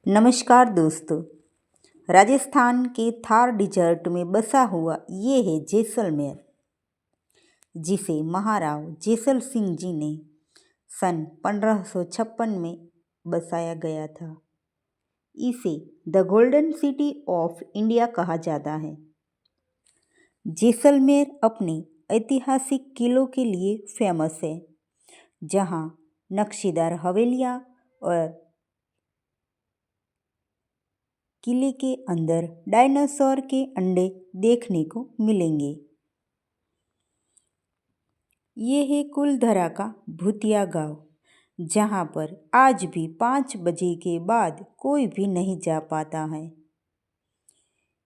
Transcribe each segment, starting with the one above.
नमस्कार दोस्तों। राजस्थान के थार डिजर्ट में बसा हुआ ये है जैसलमेर, जिसे महाराव जैसल सिंह जी ने सन 1556 में बसाया गया था। इसे the golden city of India कहा जाता है। जैसलमेर अपने ऐतिहासिक किलों के लिए फेमस है, जहाँ नक्शीदार हवेलियाँ और किले के अंदर डायनासोर के अंडे देखने को मिलेंगे। ये है कुलधरा का भूतिया गांव, जहाँ पर आज भी 5 बजे के बाद कोई भी नहीं जा पाता है।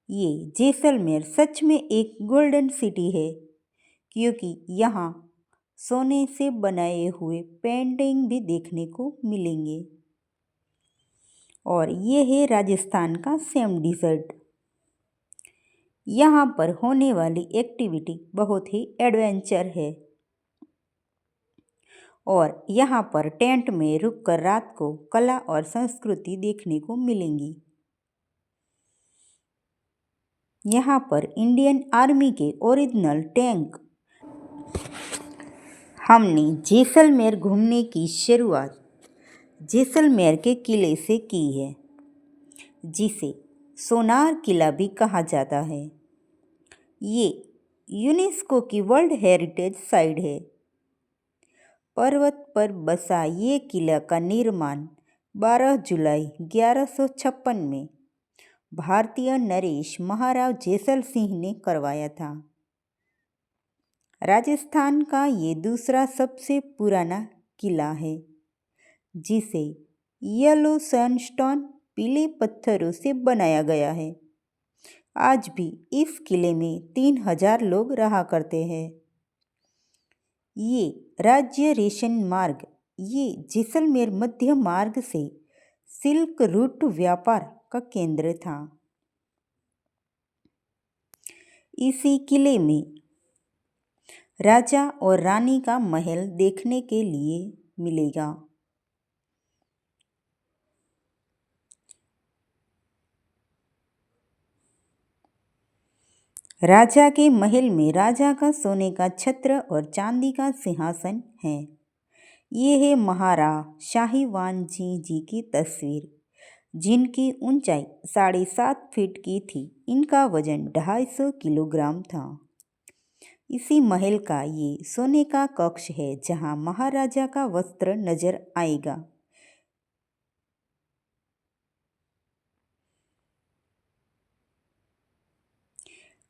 ये जैसलमेर सच में एक गोल्डन सिटी है, क्योंकि यहाँ सोने से बनाए हुए पेंटिंग भी देखने को मिलेंगे। और ये है राजस्थान का सेम डिजर्ट। यहाँ पर होने वाली एक्टिविटी बहुत ही एडवेंचर है और यहाँ पर टेंट में रुककर रात को कला और संस्कृति देखने को मिलेंगी। यहाँ पर इंडियन आर्मी के ओरिजिनल टैंक। हमने जैसलमेर घूमने की शुरुआत जैसलमेर के किले से की है, जिसे सोनार किला भी कहा जाता है। ये यूनेस्को की वर्ल्ड हेरिटेज साइट है। पर्वत पर बसा ये किला का निर्माण 12 जुलाई 1156 में भारतीय नरेश महाराव जैसल सिंह ने करवाया था। राजस्थान का ये दूसरा सबसे पुराना किला है, जिसे येलो सैंडस्टोन पीले पत्थरों से बनाया गया है। आज भी इस किले में 3000 लोग रहा करते हैं। ये राज्य रेशन मार्ग, ये जैसलमेर मध्य मार्ग से सिल्क रूट व्यापार का केंद्र था। इसी किले में राजा और रानी का महल देखने के लिए मिलेगा। राजा के महल में राजा का सोने का छत्र और चांदी का सिंहासन है। ये है महाराज शाहीवान सिंह जी की तस्वीर, जिनकी ऊंचाई 7.5 फीट की थी। इनका वजन 250 किलोग्राम था। इसी महल का ये सोने का कक्ष है, जहां महाराजा का वस्त्र नजर आएगा।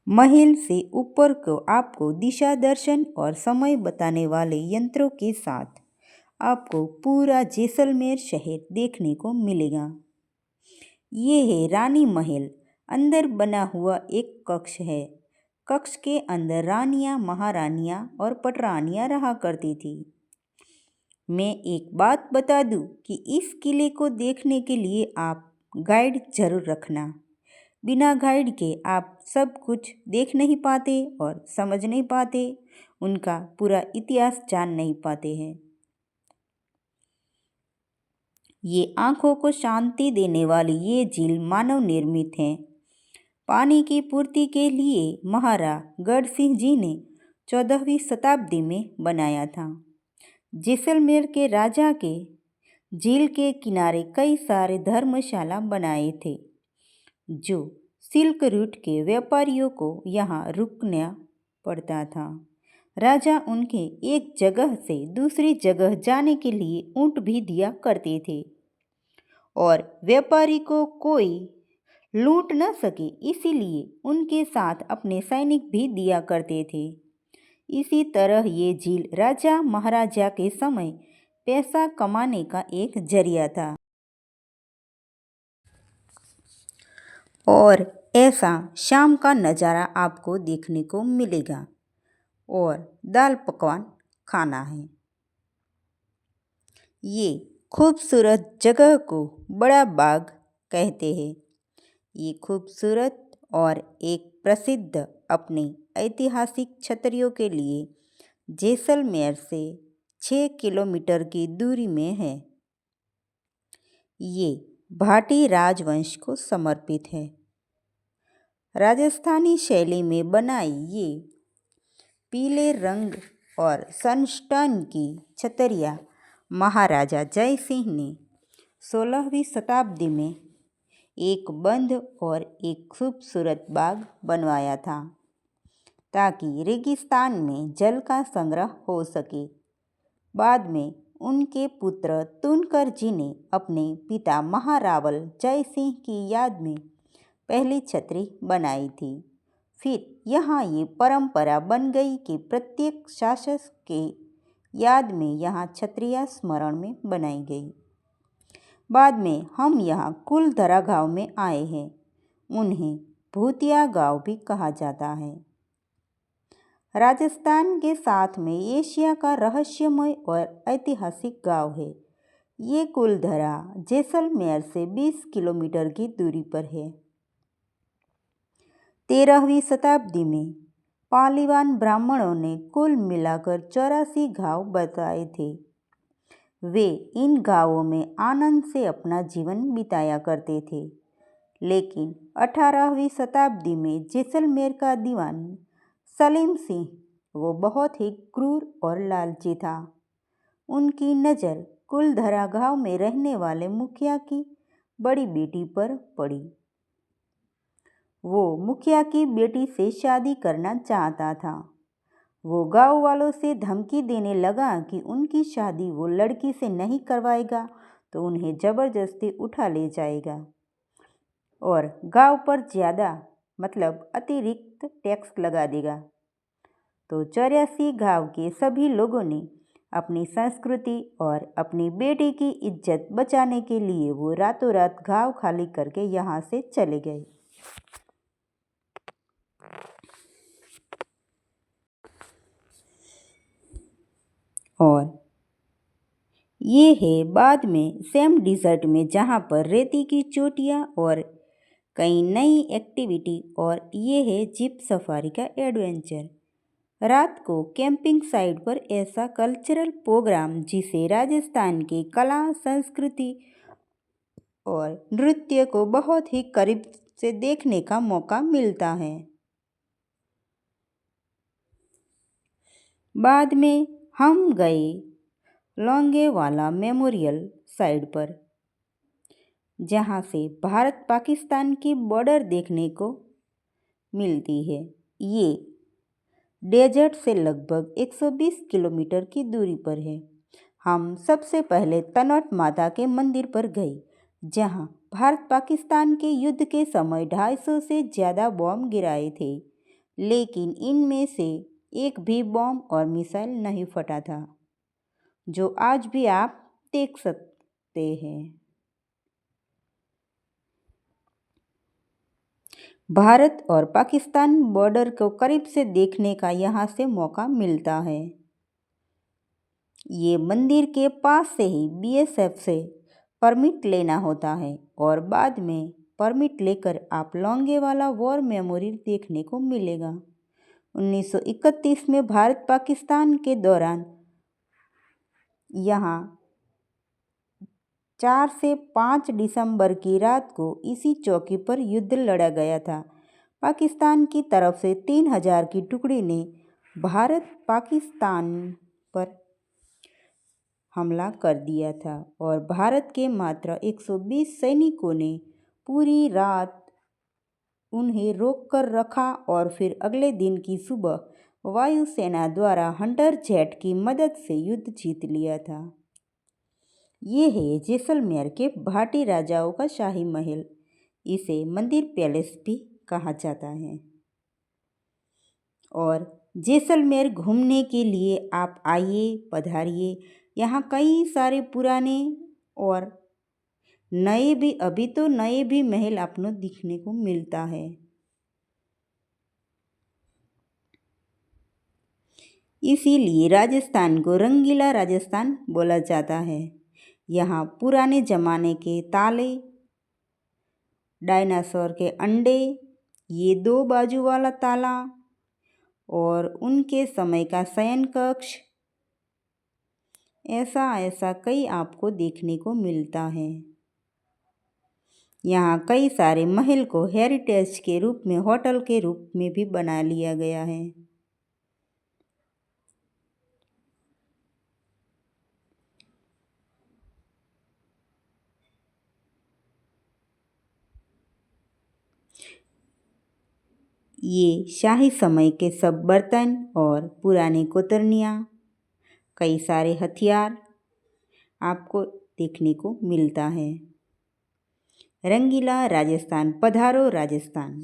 महल से ऊपर को आपको दिशा दर्शन और समय बताने वाले यंत्रों के साथ आपको पूरा जैसलमेर शहर देखने को मिलेगा। ये है रानी महल। अंदर बना हुआ एक कक्ष है। कक्ष के अंदर रानियां, महारानियां और पटरानियां रहा करती थी। मैं एक बात बता दूं कि इस किले को देखने के लिए आप गाइड जरूर रखना। बिना गाइड के आप सब कुछ देख नहीं पाते और समझ नहीं पाते, उनका पूरा इतिहास जान नहीं पाते हैं। ये आंखों को शांति देने वाली ये झील मानव निर्मित है। पानी की पूर्ति के लिए महाराज गढ़ सिंह जी ने 14वीं शताब्दी में बनाया था। जैसलमेर के राजा के झील के किनारे कई सारे धर्मशाला बनाए थे, जो सिल्क रूट के व्यापारियों को यहाँ रुकना पड़ता था। राजा उनके एक जगह से दूसरी जगह जाने के लिए ऊंट भी दिया करते थे, और व्यापारी को कोई लूट न सके, इसीलिए उनके साथ अपने सैनिक भी दिया करते थे। इसी तरह ये झील राजा महाराजा के समय पैसा कमाने का एक जरिया था। और ऐसा शाम का नज़ारा आपको देखने को मिलेगा और दाल पकवान खाना है। ये खूबसूरत जगह को बड़ा बाग कहते हैं। ये खूबसूरत और एक प्रसिद्ध अपने ऐतिहासिक छतरियों के लिए जैसलमेर से 6 किलोमीटर की दूरी में है। ये भाटी राजवंश को समर्पित है। राजस्थानी शैली में बनाई ये पीले रंग और सनस्टर्न की छतरियाँ महाराजा जय सिंह ने 16वीं शताब्दी में एक बंद और एक खूबसूरत बाग बनवाया था ताकि रेगिस्तान में जल का संग्रह हो सके। बाद में उनके पुत्र तुनकर जी ने अपने पिता महारावल जय सिंह की याद में पहली छतरी बनाई थी। फिर यहाँ ये परंपरा बन गई कि प्रत्येक शासक के याद में यहाँ छतरियाँ स्मरण में बनाई गई। बाद में हम यहाँ कुलधरा गांव में आए हैं। उन्हें भूतिया गांव भी कहा जाता है। राजस्थान के साथ में एशिया का रहस्यमय और ऐतिहासिक गांव है। ये कुलधरा जैसलमेर से 20 किलोमीटर की दूरी पर है। 13वीं शताब्दी में पालीवान ब्राह्मणों ने कुल मिलाकर 84 गांव बताए थे। वे इन गांवों में आनंद से अपना जीवन बिताया करते थे। लेकिन 18वीं शताब्दी में जैसलमेर का दीवान सलीम सिंह वो बहुत ही क्रूर और लालची था। उनकी नज़र कुलधरा गांव में रहने वाले मुखिया की बड़ी बेटी पर पड़ी। वो मुखिया की बेटी से शादी करना चाहता था। वो गांव वालों से धमकी देने लगा कि उनकी शादी वो लड़की से नहीं करवाएगा तो उन्हें ज़बरदस्ती उठा ले जाएगा और गांव पर ज़्यादा मतलब अतिरिक्त टैक्स लगा देगा। तो 84 गांव के सभी लोगों ने अपनी संस्कृति और अपनी बेटी की इज्जत बचाने के लिए वो रातों रात गांव खाली करके यहाँ से चले गए। और ये है बाद में सेम डिज़र्ट में जहाँ पर रेती की चोटियाँ और कई नई एक्टिविटी। और ये है जीप सफारी का एडवेंचर। रात को कैंपिंग साइट पर ऐसा कल्चरल प्रोग्राम जिसे राजस्थान की कला संस्कृति और नृत्य को बहुत ही करीब से देखने का मौका मिलता है। बाद में हम गए लोंगेवाला मेमोरियल साइट पर जहाँ से भारत पाकिस्तान की बॉर्डर देखने को मिलती है। ये डेजर्ट से लगभग 120 किलोमीटर की दूरी पर है। हम सबसे पहले तनोट माता के मंदिर पर गए जहाँ भारत पाकिस्तान के युद्ध के समय 250 से ज़्यादा बॉम्ब गिराए थे, लेकिन इनमें से एक भी बॉम्ब और मिसाइल नहीं फटा था, जो आज भी आप देख सकते हैं। भारत और पाकिस्तान बॉर्डर को करीब से देखने का यहाँ से मौका मिलता है। ये मंदिर के पास से ही बीएसएफ से परमिट लेना होता है और बाद में परमिट लेकर आप लोंगेवाला वॉर मेमोरियल देखने को मिलेगा। 1931 में भारत पाकिस्तान के दौरान यहाँ 4 से 5 दिसंबर की रात को इसी चौकी पर युद्ध लड़ा गया था। पाकिस्तान की तरफ से 3000 की टुकड़ी ने भारत पाकिस्तान पर हमला कर दिया था और भारत के मात्र 120 सैनिकों ने पूरी रात उन्हें रोक कर रखा और फिर अगले दिन की सुबह वायुसेना द्वारा हंटर जेट की मदद से युद्ध जीत लिया था। ये है जैसलमेर के भाटी राजाओं का शाही महल। इसे मंदिर पैलेस भी कहा जाता है। और जैसलमेर घूमने के लिए आप आइए, पधारिए। यहाँ कई सारे पुराने और नए भी, अभी तो नए भी महल आपको दिखने को मिलता है। इसीलिए राजस्थान को रंगीला राजस्थान बोला जाता है। यहाँ पुराने ज़माने के ताले, डायनासोर के अंडे, ये 2 बाजू वाला ताला और उनके समय का शयन कक्ष, ऐसा कई आपको देखने को मिलता है। यहाँ कई सारे महल को हेरिटेज के रूप में होटल के रूप में भी बना लिया गया है। ये शाही समय के सब बर्तन और पुरानी कोतरनियाँ, कई सारे हथियार आपको देखने को मिलता है। रंगीला राजस्थान, पधारो राजस्थान।